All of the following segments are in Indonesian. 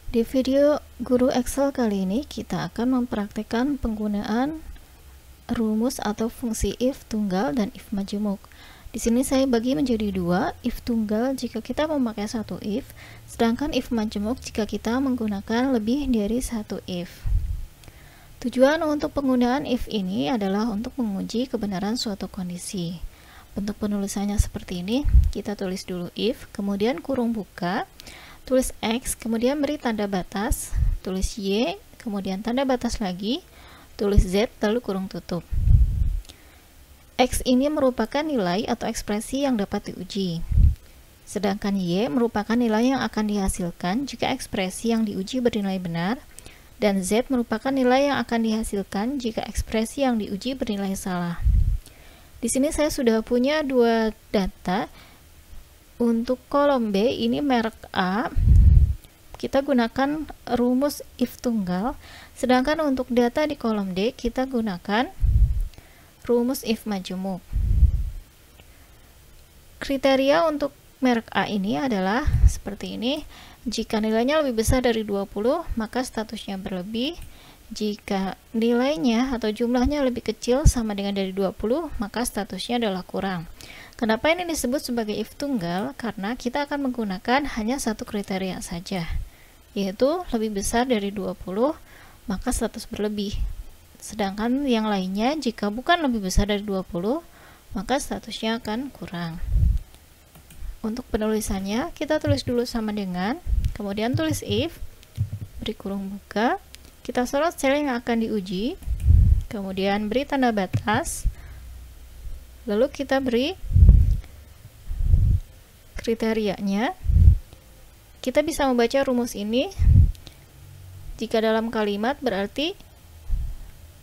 Di video Guru Excel kali ini kita akan mempraktikkan penggunaan rumus atau fungsi if tunggal dan if majemuk. Di sini saya bagi menjadi dua, if tunggal jika kita memakai satu if, sedangkan if majemuk jika kita menggunakan lebih dari satu if. Tujuan untuk penggunaan if ini adalah untuk menguji kebenaran suatu kondisi. Bentuk penulisannya seperti ini, kita tulis dulu if, kemudian kurung buka, tulis X, kemudian beri tanda batas, tulis Y, kemudian tanda batas lagi, tulis Z, lalu kurung tutup. X ini merupakan nilai atau ekspresi yang dapat diuji. Sedangkan Y merupakan nilai yang akan dihasilkan jika ekspresi yang diuji bernilai benar, dan Z merupakan nilai yang akan dihasilkan jika ekspresi yang diuji bernilai salah. Di sini saya sudah punya dua data. Untuk kolom B ini merek A, kita gunakan rumus if tunggal, sedangkan untuk data di kolom D kita gunakan rumus if majemuk. Kriteria untuk merek A ini adalah seperti ini: jika nilainya lebih besar dari 20 maka statusnya berlebih, jika nilainya atau jumlahnya lebih kecil sama dengan dari 20 maka statusnya adalah kurang. Kenapa ini disebut sebagai if tunggal? Karena kita akan menggunakan hanya satu kriteria saja, yaitu lebih besar dari 20 maka status berlebih. Sedangkan yang lainnya jika bukan lebih besar dari 20 maka statusnya akan kurang. Untuk penulisannya kita tulis dulu sama dengan, kemudian tulis if, beri kurung buka, kita sorot sel yang akan diuji, kemudian beri tanda batas, lalu kita beri kriterianya. Kita bisa membaca rumus ini jika dalam kalimat berarti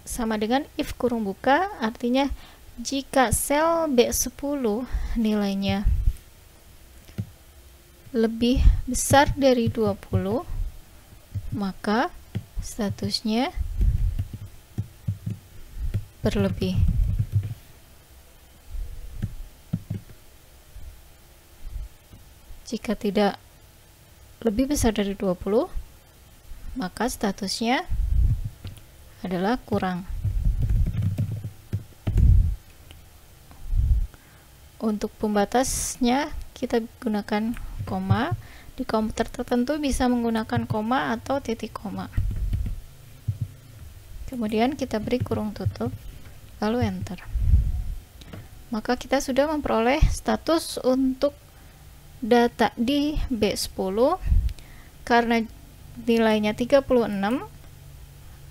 sama dengan if kurung buka, artinya jika sel B10 nilainya lebih besar dari 20 maka statusnya berlebih. Jika tidak lebih besar dari 20 maka statusnya adalah kurang. Untuk pembatasnya kita gunakan koma. Di komputer tertentu bisa menggunakan koma atau titik koma. Kemudian kita beri kurung tutup, lalu enter. Maka kita sudah memperoleh status untuk data di B10 karena nilainya 36,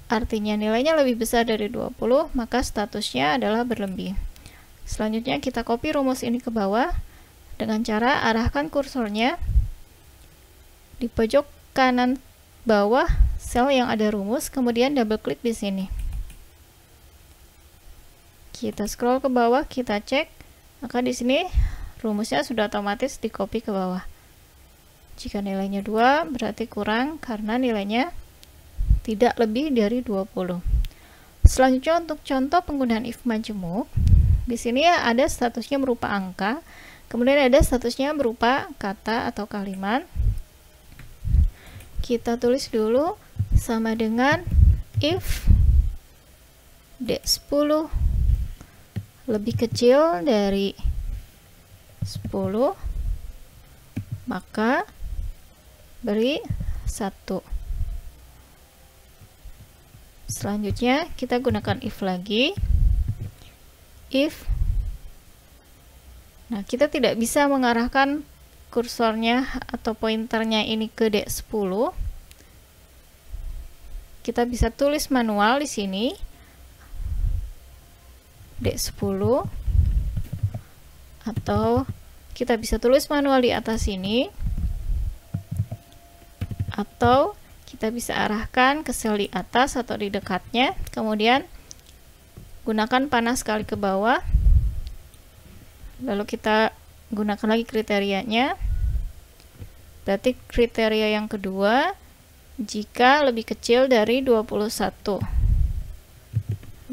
artinya nilainya lebih besar dari 20, maka statusnya adalah berlebih. Selanjutnya kita copy rumus ini ke bawah dengan cara arahkan kursornya di pojok kanan bawah sel yang ada rumus, kemudian double klik di sini. Kita scroll ke bawah, kita cek, maka di sini rumusnya sudah otomatis di copy ke bawah. Jika nilainya 2 berarti kurang karena nilainya tidak lebih dari 20. Selanjutnya untuk contoh penggunaan if majemuk, di sini ada statusnya berupa angka, kemudian ada statusnya berupa kata atau kalimat. Kita tulis dulu sama dengan if D10 lebih kecil dari 10 maka beri 1. Selanjutnya kita gunakan if lagi. If, nah kita tidak bisa mengarahkan kursornya atau pointernya ini ke D10. Kita bisa tulis manual di sini D10, atau kita bisa tulis manual di atas sini, atau kita bisa arahkan ke sel di atas atau di dekatnya, kemudian gunakan panah sekali ke bawah, lalu kita gunakan lagi kriterianya. Berarti kriteria yang kedua, jika lebih kecil dari 21,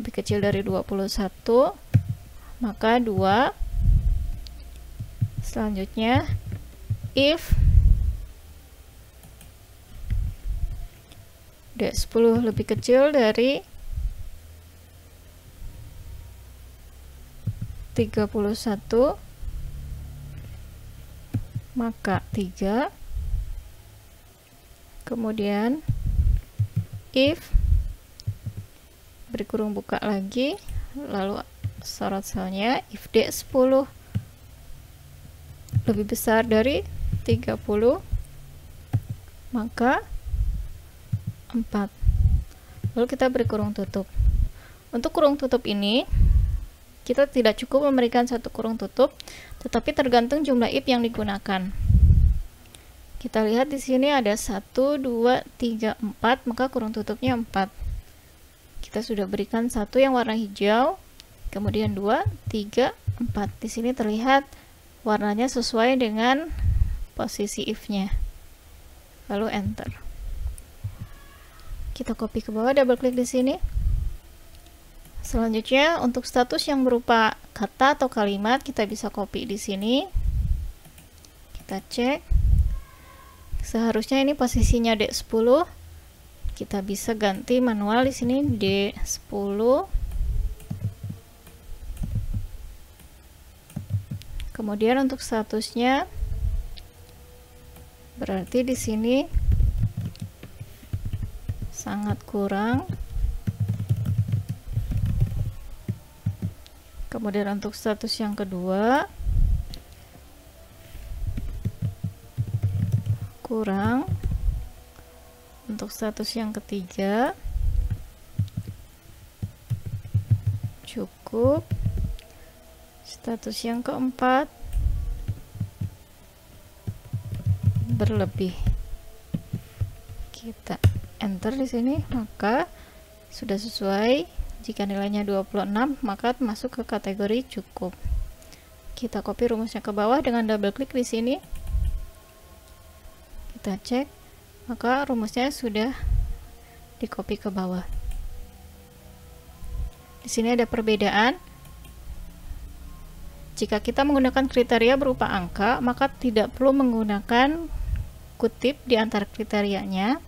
lebih kecil dari 21 maka 2. Selanjutnya if D10 lebih kecil dari 31, maka 3. Kemudian if, beri kurung buka lagi, lalu sorot selnya, if D10 lebih besar dari 30, maka 4. Lalu kita beri kurung tutup. Untuk kurung tutup ini kita tidak cukup memberikan satu kurung tutup, tetapi tergantung jumlah if yang digunakan. Kita lihat di sini ada 1, 2, 3, 4, maka kurung tutupnya 4. Kita sudah berikan satu yang warna hijau, kemudian 2, 3, 4. Di sini terlihat warnanya sesuai dengan posisi if-nya. Lalu enter. Kita copy ke bawah, double klik di sini. Selanjutnya untuk status yang berupa kata atau kalimat kita bisa copy di sini. Kita cek. Seharusnya ini posisinya D10. Kita bisa ganti manual di sini D10. Kemudian untuk statusnya berarti di sini sangat kurang. Kemudian untuk status yang kedua kurang. Untuk status yang ketiga cukup. Status yang keempat berlebih. Kita enter di sini, maka sudah sesuai. Jika nilainya 26, maka masuk ke kategori cukup. Kita copy rumusnya ke bawah dengan double klik di sini. Kita cek, maka rumusnya sudah di copy ke bawah. Di sini ada perbedaan. Jika kita menggunakan kriteria berupa angka, maka tidak perlu menggunakan kutip di antara kriterianya.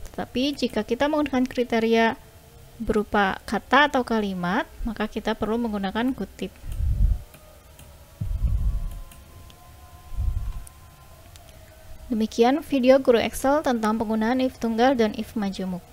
Tetapi jika kita menggunakan kriteria berupa kata atau kalimat, maka kita perlu menggunakan kutip. Demikian video guru Excel tentang penggunaan if tunggal dan if majemuk.